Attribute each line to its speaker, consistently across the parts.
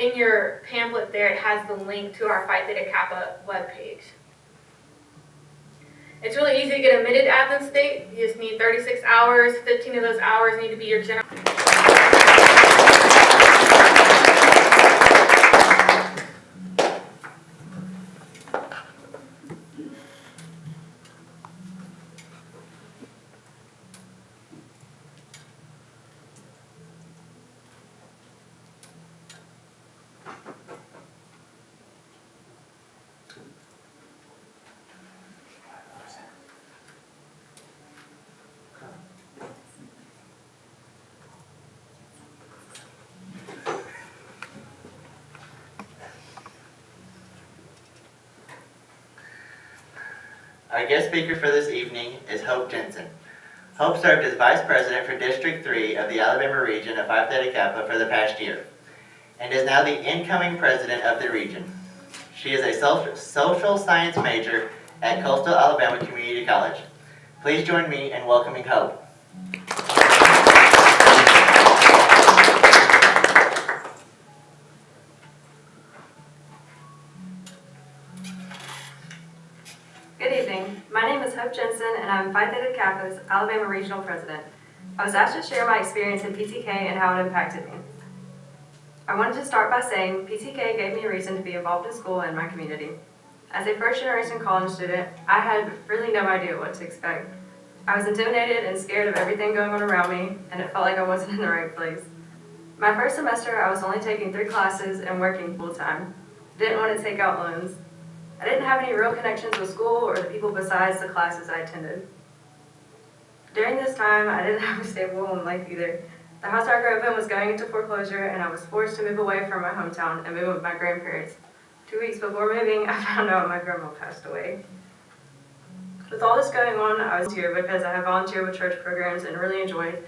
Speaker 1: In your pamphlet there, it has the link to our Phi Theta Kappa webpage. It's really easy to get admitted to Athens State. You just need 36 hours. 15 of those hours need to be your general.
Speaker 2: Our guest speaker for this evening is Hope Jensen. Hope served as Vice President for District 3 of the Alabama region of Phi Theta Kappa for the past year, and is now the incoming president of the region. She is a social science major at Coastal Alabama Community College. Please join me in welcoming Hope.
Speaker 3: Good evening. My name is Hope Jensen, and I'm Phi Theta Kappa's Alabama Regional President. I was asked to share my experience in PTK and how it impacted me. I wanted to start by saying PTK gave me a reason to be involved in school and my community. As a first-generation college student, I had really no idea what to expect. I was intimidated and scared of everything going on around me, and it felt like I wasn't in the right place. My first semester, I was only taking 3 classes and working full-time. Didn't want to take out loans. I didn't have any real connections with school or the people besides the classes I attended. During this time, I didn't have a stable home life either. The house I grew up in was going into foreclosure, and I was forced to move away from my hometown and move with my grandparents. 2 weeks before moving, I found out my grandma passed away. With all this going on, I was here because I have volunteered with church programs and really enjoyed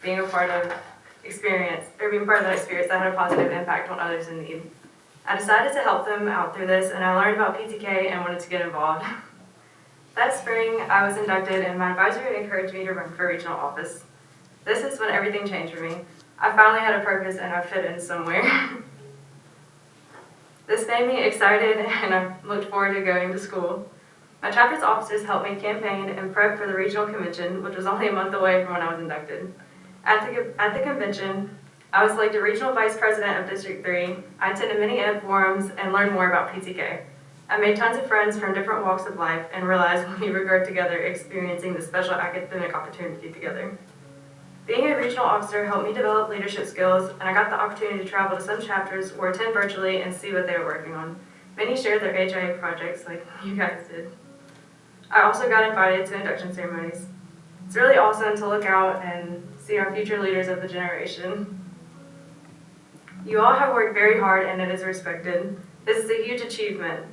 Speaker 3: being a part of that experience that had a positive impact on others in need. I decided to help them out through this, and I learned about PTK and wanted to get involved. That spring, I was inducted, and my advisor had encouraged me to run for regional office. This is when everything changed for me. I finally had a purpose, and I fit in somewhere. This made me excited, and I looked forward to going to school. My chapter's officers helped me campaign and prep for the regional convention, which was only a month away from when I was inducted. At the convention, I was elected regional vice president of District 3. I attended many ed forums and learned more about PTK. I made tons of friends from different walks of life and realized we were good together experiencing the special academic opportunity together. Being a regional officer helped me develop leadership skills, and I got the opportunity to travel to some chapters or attend virtually and see what they were working on. Many shared their HIA projects like you guys did. I also got invited to induction ceremonies. It's really awesome to look out and see our future leaders of the generation. You all have worked very hard, and it is respected. This is a huge achievement.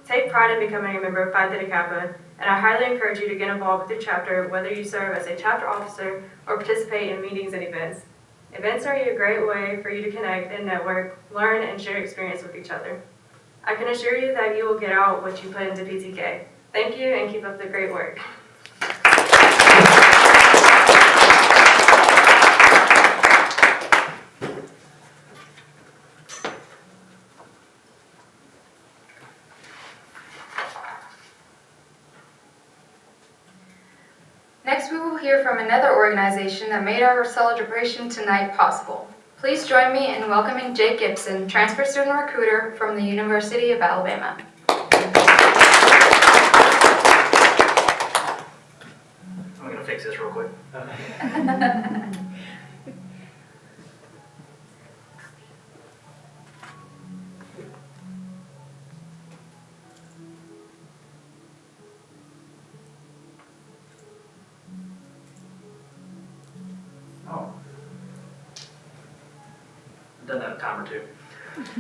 Speaker 3: Take pride in becoming a member of Phi Theta Kappa, and I highly encourage you to get involved with your chapter, whether you serve as a chapter officer or participate in meetings and events. Events are a great way for you to connect and network, learn, and share experience with each other. I can assure you that you will get out what you put into PTK. Thank you, and keep up the great work.
Speaker 4: Next, we will hear from another organization that made our celebration tonight possible. Please join me in welcoming Jake Gibson, transfer student recruiter from the University of Alabama.
Speaker 5: I'm going to fix this real quick. Oh. I've done that a time or two.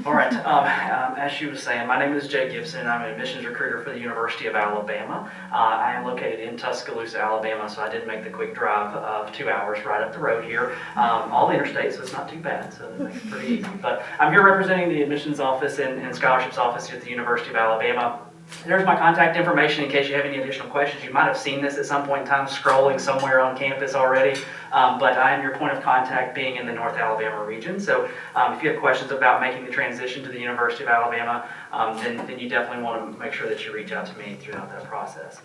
Speaker 5: All right, as she was saying, my name is Jay Gibson. I'm an admissions recruiter for the University of Alabama. I am located in Tuscaloosa, Alabama, so I did make the quick drive of 2 hours right up the road here. All interstate, so it's not too bad, so it makes it pretty easy. But I'm here representing the admissions office and scholarships office here at the University of Alabama. There's my contact information in case you have any additional questions. You might have seen this at some point in time scrolling somewhere on campus already, but I am your point of contact being in the North Alabama region. So if you have questions about making the transition to the University of Alabama, then you definitely want to make sure that you reach out to me throughout that process.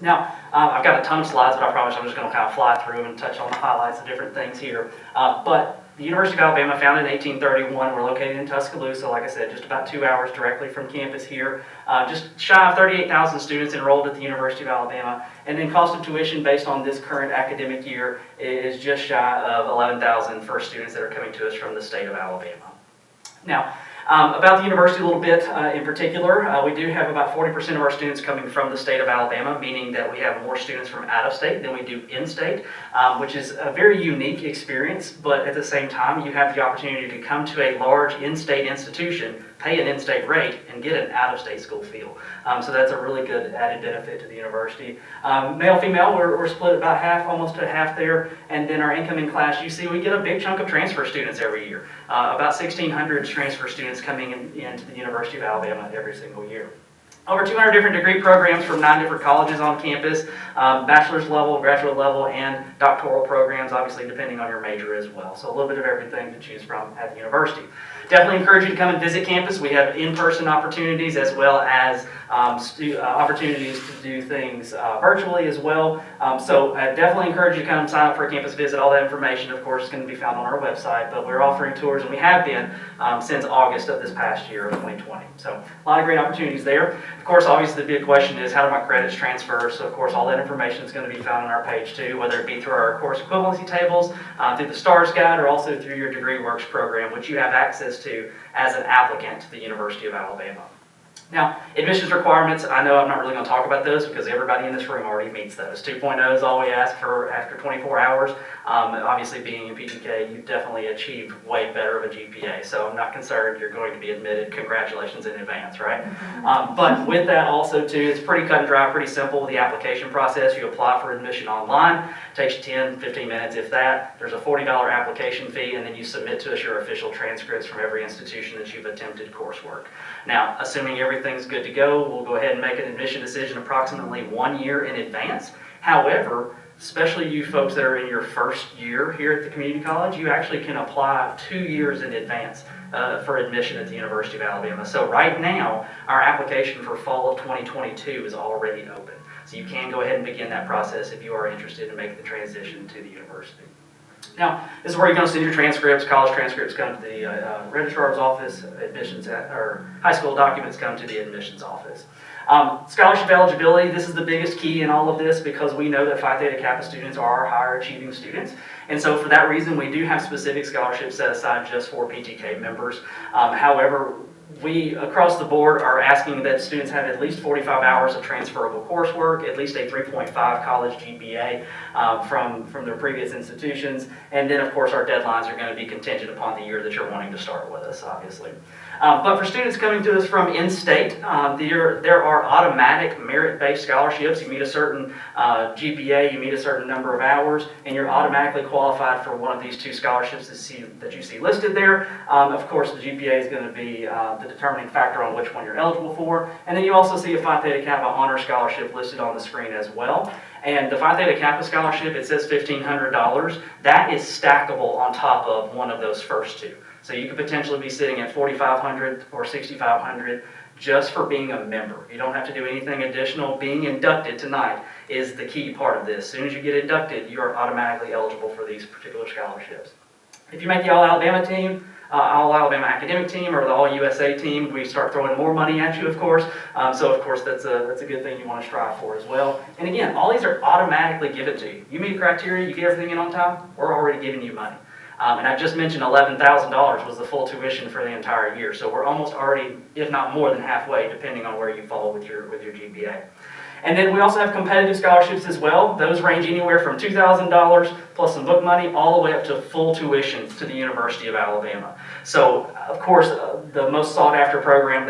Speaker 5: Now, I've got a ton of slides, but I promise I'm just going to kind of fly through and touch on the highlights of different things here. But the University of Alabama, founded in 1831, we're located in Tuscaloosa, like I said, just about 2 hours directly from campus here. Just shy of 38,000 students enrolled at the University of Alabama, and then cost of tuition based on this current academic year is just shy of $11,000 for students that are coming to us from the state of Alabama. Now, about the university a little bit in particular, we do have about 40% of our students coming from the state of Alabama, meaning that we have more students from out of state than we do in-state, which is a very unique experience, but at the same time, you have the opportunity to come to a large in-state institution, pay an in-state rate, and get an out-of-state school feel. So that's a really good added benefit to the university. Male, female, we're split about half, almost to half there, and then our incoming class, you see we get a big chunk of transfer students every year. About 1,600 transfer students coming into the University of Alabama every single year. Over 200 different degree programs from 9 different colleges on campus, bachelor's level, graduate level, and doctoral programs, obviously depending on your major as well. So a little bit of everything to choose from at the university. Definitely encourage you to come and visit campus. We have in-person opportunities as well as opportunities to do things virtually as well. So I definitely encourage you to come sign up for a campus visit. All that information, of course, is going to be found on our website, but we're offering tours, and we have been since August of this past year of 2020. So a lot of great opportunities there. Of course, obviously the big question is how do my credits transfer? So of course, all that information is going to be found on our page too, whether it be through our course equivalency tables, through the STARS guide, or also through your Degree Works program, which you have access to as an applicant to the University of Alabama. Now, admissions requirements, I know I'm not really going to talk about those because everybody in this room already meets those. 2.0 is all we ask for after 24 hours. Obviously, being in PTK, you've definitely achieved way better of a GPA, so I'm not concerned you're going to be admitted. Congratulations in advance, right? But with that also, too, it's pretty cut and dry, pretty simple. The application process, you apply for admission online. It takes you 10, 15 minutes, if that. There's a $40 application fee, and then you submit to us your official transcripts from every institution that you've attempted coursework. Now, assuming everything's good to go, we'll go ahead and make an admission decision approximately 1 year in advance. However, especially you folks that are in your first year here at the community college, you actually can apply 2 years in advance for admission at the University of Alabama. So right now, our application for fall of 2022 is already open. So you can go ahead and begin that process if you are interested in making the transition to the university. Now, this is where you're going to send your transcripts. College transcripts come to the registrar's office. Or high school documents come to the admissions office. Scholarship eligibility, this is the biggest key in all of this because we know that Phi Theta Kappa students are higher achieving students. And so for that reason, we do have specific scholarships set aside just for PTK members. However, we, across the board, are asking that students have at least 45 hours of transferable coursework, at least a 3.5 college GPA from their previous institutions, and then, of course, our deadlines are going to be contingent upon the year that you're wanting to start with us, obviously. But for students coming to us from in-state, there are automatic merit-based scholarships. You meet a certain GPA, you meet a certain number of hours, and you're automatically qualified for one of these 2 scholarships that you see listed there. Of course, the GPA is going to be the determining factor on which one you're eligible for. And then you also see a Phi Theta Kappa honor scholarship listed on the screen as well. And the Phi Theta Kappa scholarship, it says $1,500. That is stackable on top of one of those first 2. So you could potentially be sitting at $4,500 or $6,500 just for being a member. You don't have to do anything additional. Being inducted tonight is the key part of this. As soon as you get inducted, you are automatically eligible for these particular scholarships. If you make the All-Alabama team, All-Alabama academic team, or the All-USA team, we start throwing more money at you, of course. So, of course, that's a good thing you want to strive for as well. And again, all these are automatically given to you. You meet the criteria, you get everything in on time, we're already giving you money. And I just mentioned $11,000 was the full tuition for the entire year. So we're almost already, if not more than halfway, depending on where you fall with your GPA. And then we also have competitive scholarships as well. Those range anywhere from $2,000 plus some book money all the way up to full tuition to the University of Alabama. So, of course, the most sought after program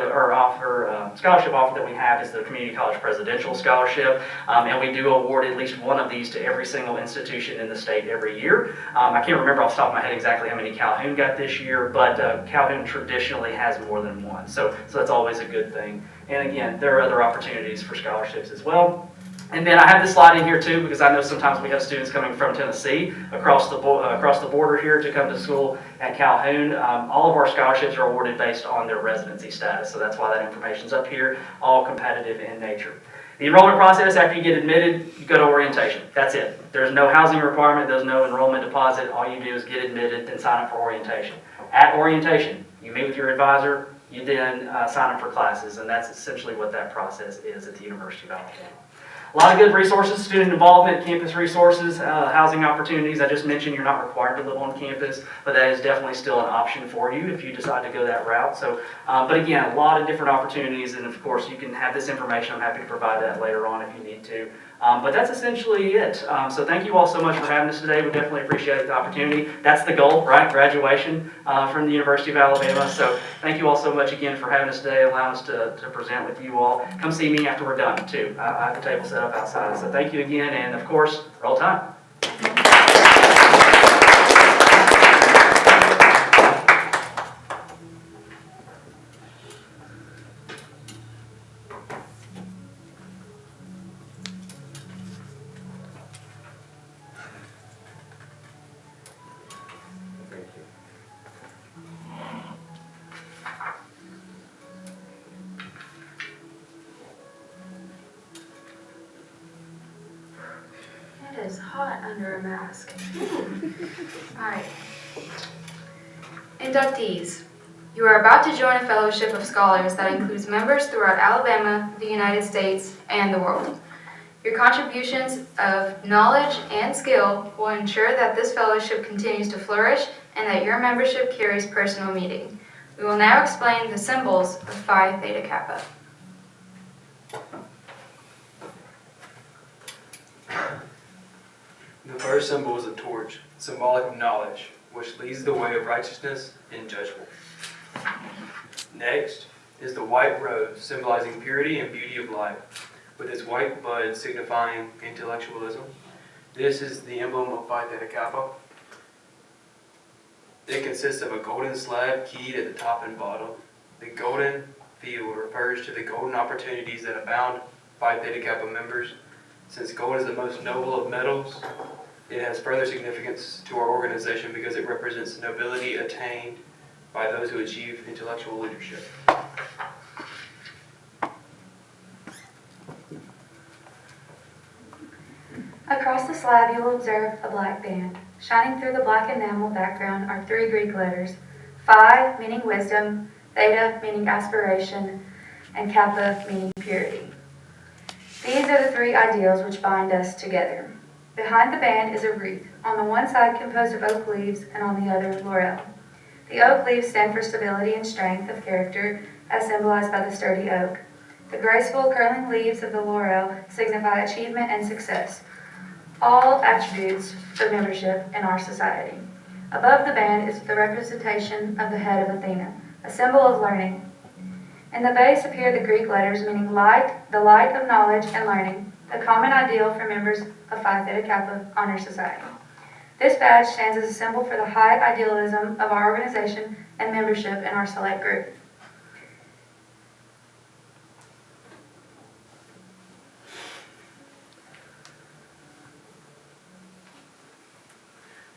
Speaker 5: scholarship offer that we have is the Community College Presidential Scholarship, and we do award at least one of these to every single institution in the state every year. I can't remember off the top of my head exactly how many Calhoun got this year, but Calhoun traditionally has more than one, so that's always a good thing. And again, there are other opportunities for scholarships as well. And then I have this slide in here too, because I know sometimes we have students coming from Tennessee across the border here to come to school at Calhoun. All of our scholarships are awarded based on their residency status, so that's why that information's up here, all competitive in nature. The enrollment process, after you get admitted, you go to orientation. That's it. There's no housing requirement, there's no enrollment deposit. All you do is get admitted, then sign up for orientation. At orientation, you meet with your advisor, you then sign up for classes, and that's essentially what that process is at the University of Alabama. A lot of good resources, student involvement, campus resources, housing opportunities. I just mentioned you're not required to live on campus, but that is definitely still an option for you if you decide to go that route. So, but again, a lot of different opportunities, and of course you can have this information. I'm happy to provide that later on if you need to. But that's essentially it. So thank you all so much for having us today. We definitely appreciate the opportunity. That's the goal, right? Graduation from the University of Alabama. So thank you all so much again for having us today, allowing us to present with you all. Come see me after we're done too. I have a table set up outside. So thank you again, and of course, roll time.
Speaker 4: It is hot under a mask. Alright. Inductees. You are about to join a fellowship of scholars that includes members throughout Alabama, the United States, and the world. Your contributions of knowledge and skill will ensure that this fellowship continues to flourish and that your membership carries personal meaning. We will now explain the symbols of Phi Theta Kappa.
Speaker 6: The first symbol is a torch, symbolic of knowledge, which leads the way of righteousness and judgment. Next is the white rose, symbolizing purity and beauty of life, with its white bud signifying intellectualism. This is the emblem of Phi Theta Kappa. It consists of a golden slab keyed at the top and bottom. The golden field refers to the golden opportunities that abound Phi Theta Kappa members. Since gold is the most noble of metals, it has further significance to our organization because it represents nobility attained by those who achieve intellectual leadership.
Speaker 4: Across the slab, you will observe a black band. Shining through the black enamel background are 3 Greek letters: Phi, meaning wisdom, Theta, meaning aspiration, and Kappa, meaning purity. These are the 3 ideals which bind us together. Behind the band is a wreath, on the one side composed of oak leaves and on the other laurel. The oak leaves stand for stability and strength of character, as symbolized by the sturdy oak. The graceful curling leaves of the laurel signify achievement and success, all attributes for membership in our society. Above the band is the representation of the head of Athena, a symbol of learning. In the base appear the Greek letters meaning light, the light of knowledge and learning, the common ideal for members of Phi Theta Kappa Honor Society. This badge stands as a symbol for the high idealism of our organization and membership in our select group.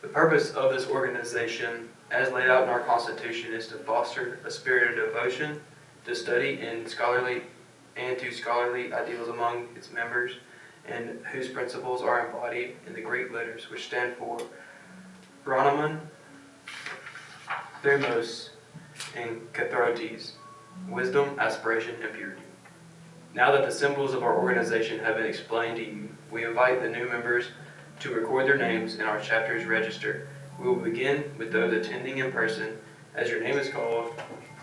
Speaker 6: The purpose of this organization, as laid out in our Constitution, is to foster a spirit of devotion to study and scholarly ideals among its members, and whose principles are embodied in the Greek letters, which stand for Brahman, Thumos, and Kathrotes, wisdom, aspiration, and purity. Now that the symbols of our organization have been explained to you, we invite the new members to record their names in our chapter's register. We will begin with those attending in person. As your name is called,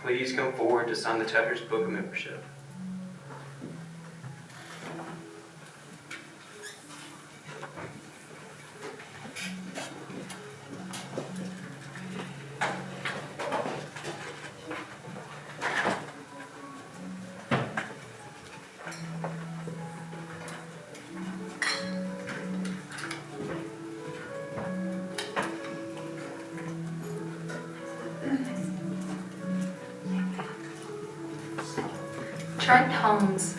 Speaker 6: please come forward to sign the chapter's book of membership.
Speaker 4: Trent Holmes.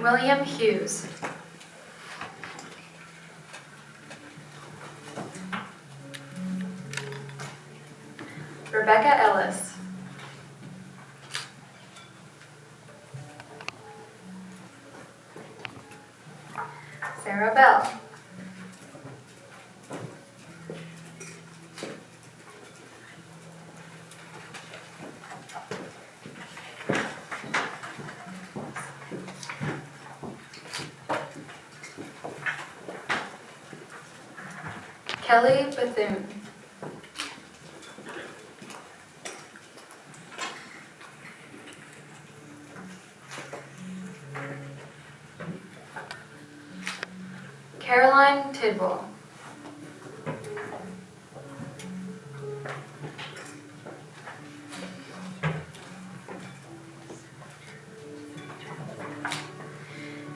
Speaker 4: William Hughes. Rebecca Ellis. Sarah Bell. Kelly Bethune. Caroline Tidwell.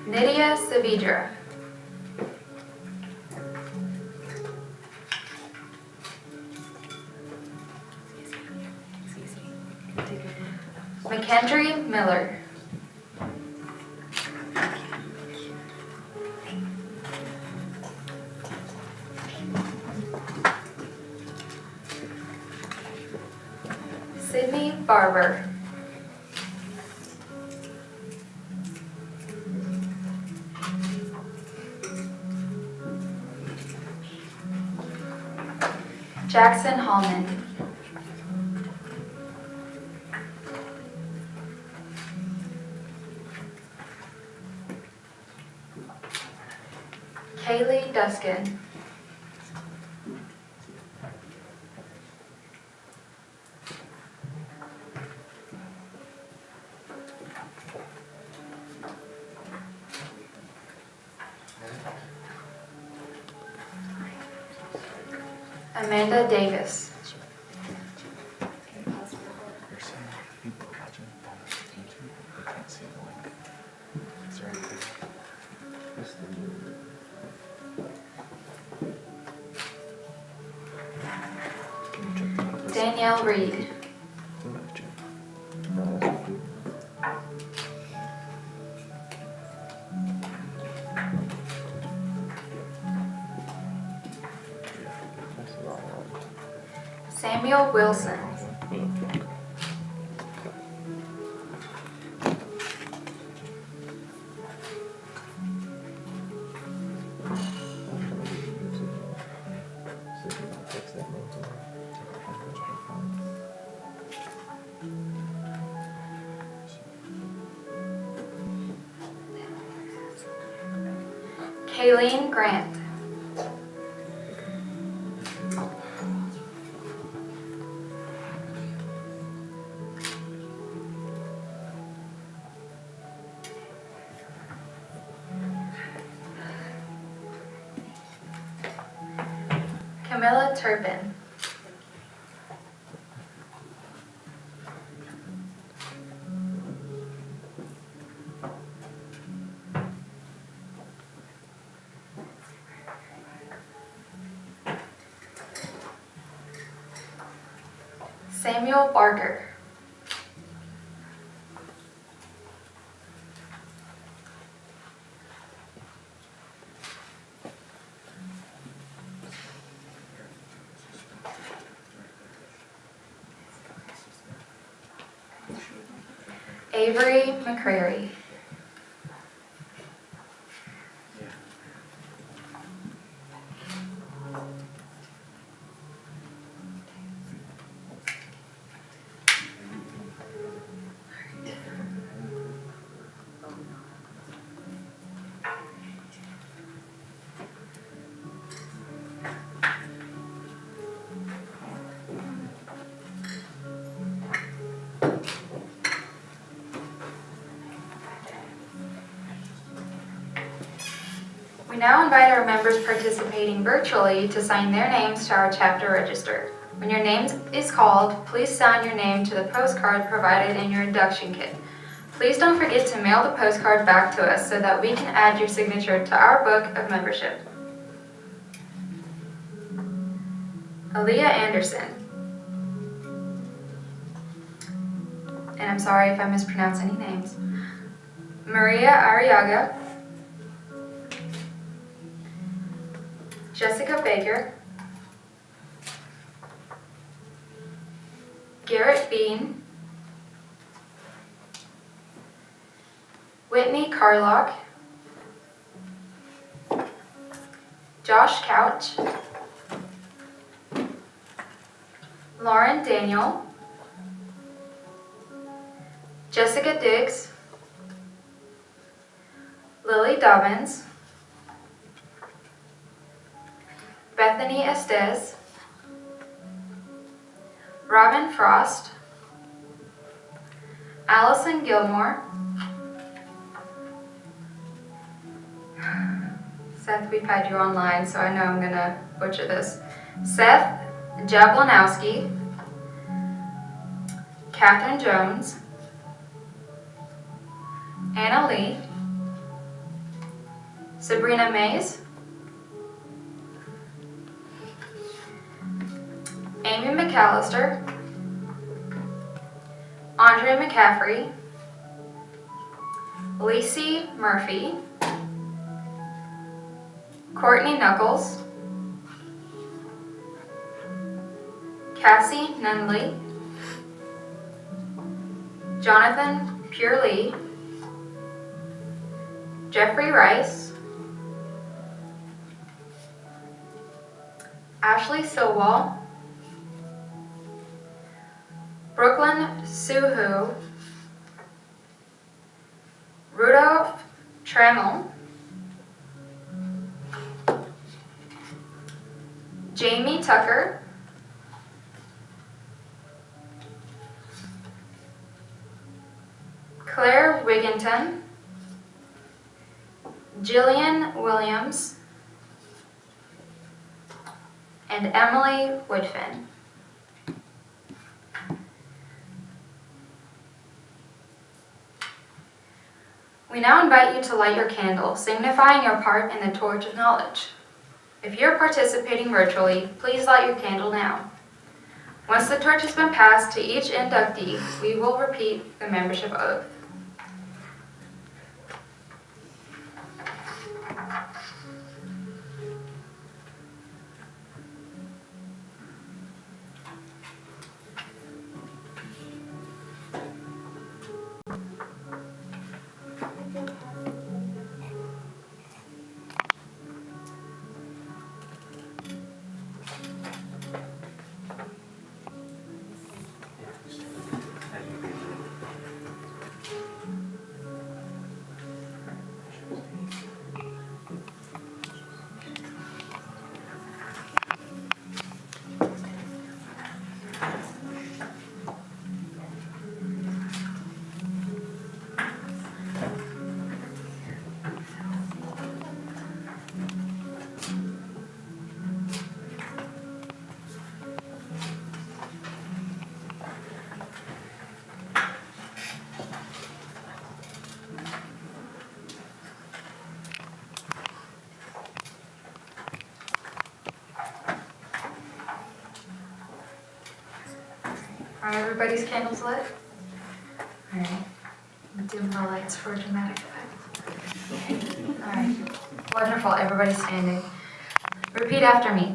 Speaker 4: Nydia Saavedra. McKendry Miller. Sydney Barber. Jackson Hallman. Kaylee Duskin. Amanda Davis. Danielle Reed. Samuel Wilson. Kayleen Grant. Camilla Turpin. Samuel Barker. Avery McCrary. We now invite our members participating virtually to sign their names to our chapter register. When your name is called, please sign your name to the postcard provided in your induction kit. Please don't forget to mail the postcard back to us so that we can add your signature to our book of membership. Aaliyah Anderson. And I'm sorry if I mispronounce any names. Maria Arriaga. Jessica Baker. Garrett Bean. Whitney Carlock. Josh Couch. Lauren Daniel. Jessica Diggs. Lily Dobbins. Bethany Estes. Robin Frost. Allison Gilmore. Seth, we've had you online, so I know I'm gonna butcher this. Seth Jablonowski. Catherine Jones. Anna Lee. Sabrina Mays. Amy McAllister. Andre McCaffrey. Lacey Murphy. Courtney Knuckles. Cassie Nunley. Jonathan Purley. Jeffrey Rice. Ashley Silwall. Brooklyn Suhu. Rudolph Trammell. Jamie Tucker. Claire Wigginton. Jillian Williams. And Emily Woodfin. We now invite you to light your candle, signifying your part in the torch of knowledge. If you're participating virtually, please light your candle now. Once the torch has been passed to each inductee, we will repeat the membership oath. Are everybody's candles lit? Alright. Dim the lights for a dramatic effect. Alright. Wonderful, everybody's standing. Repeat after me.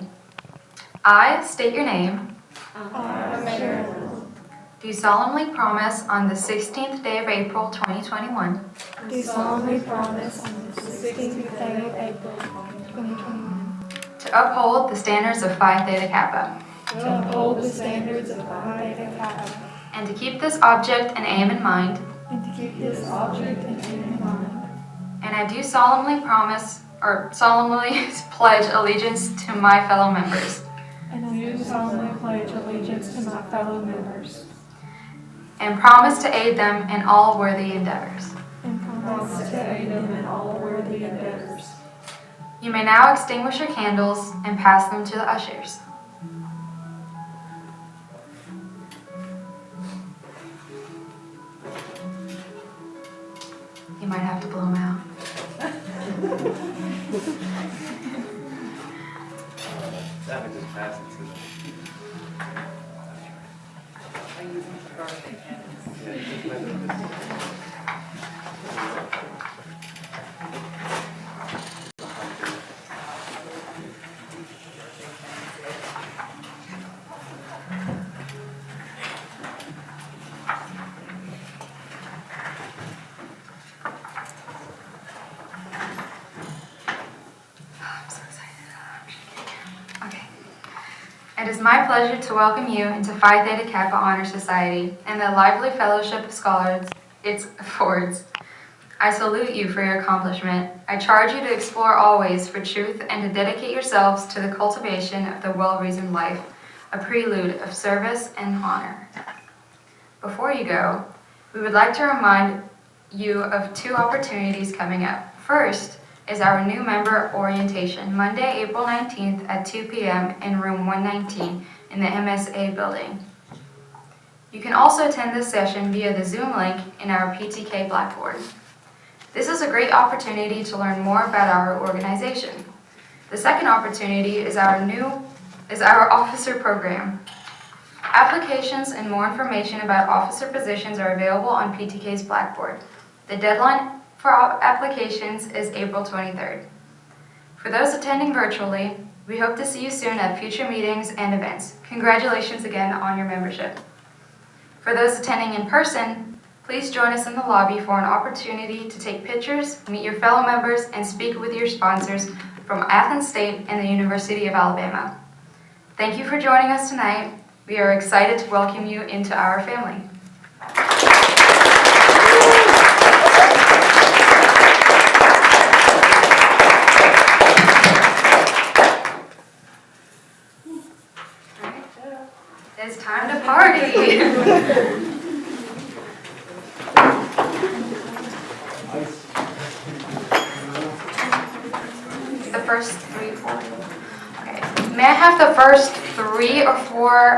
Speaker 4: I state your name. Do solemnly promise on the 16th day of April 2021
Speaker 7: Do solemnly promise on the 16th day of April 2021
Speaker 4: to uphold the standards of Phi Theta Kappa
Speaker 7: to uphold the standards of Phi Theta Kappa
Speaker 4: and to keep this object and aim in mind.
Speaker 7: and to keep this object and aim in mind.
Speaker 4: And I do solemnly promise or solemnly pledge allegiance to my fellow members
Speaker 7: And I do solemnly pledge allegiance to my fellow members
Speaker 4: and promise to aid them in all worthy endeavors.
Speaker 7: and promise to aid them in all worthy endeavors.
Speaker 4: You may now extinguish your candles and pass them to the ushers. You might have to blow them out.
Speaker 6: That one just passes to them.
Speaker 4: I'm so excited. Okay. It is my pleasure to welcome you into Phi Theta Kappa Honor Society and the lively fellowship of scholars it affords. I salute you for your accomplishment. I charge you to explore always for truth and to dedicate yourselves to the cultivation of the well-reasoned life, a prelude of service and honor. Before you go, we would like to remind you of 2 opportunities coming up. First is our new member orientation, Monday, April 19th at 2 p.m. in room 119 in the MSA building. You can also attend this session via the Zoom link in our PTK Blackboard. This is a great opportunity to learn more about our organization. The second opportunity is our officer program. Applications and more information about officer positions are available on PTK's Blackboard. The deadline for applications is April 23rd. For those attending virtually, we hope to see you soon at future meetings and events. Congratulations again on your membership. For those attending in person, please join us in the lobby for an opportunity to take pictures, meet your fellow members, and speak with your sponsors from Athens State and the University of Alabama. Thank you for joining us tonight. We are excited to welcome you into our family. It's time to party. The first 3, 4. Okay. May I have the first 3 or 4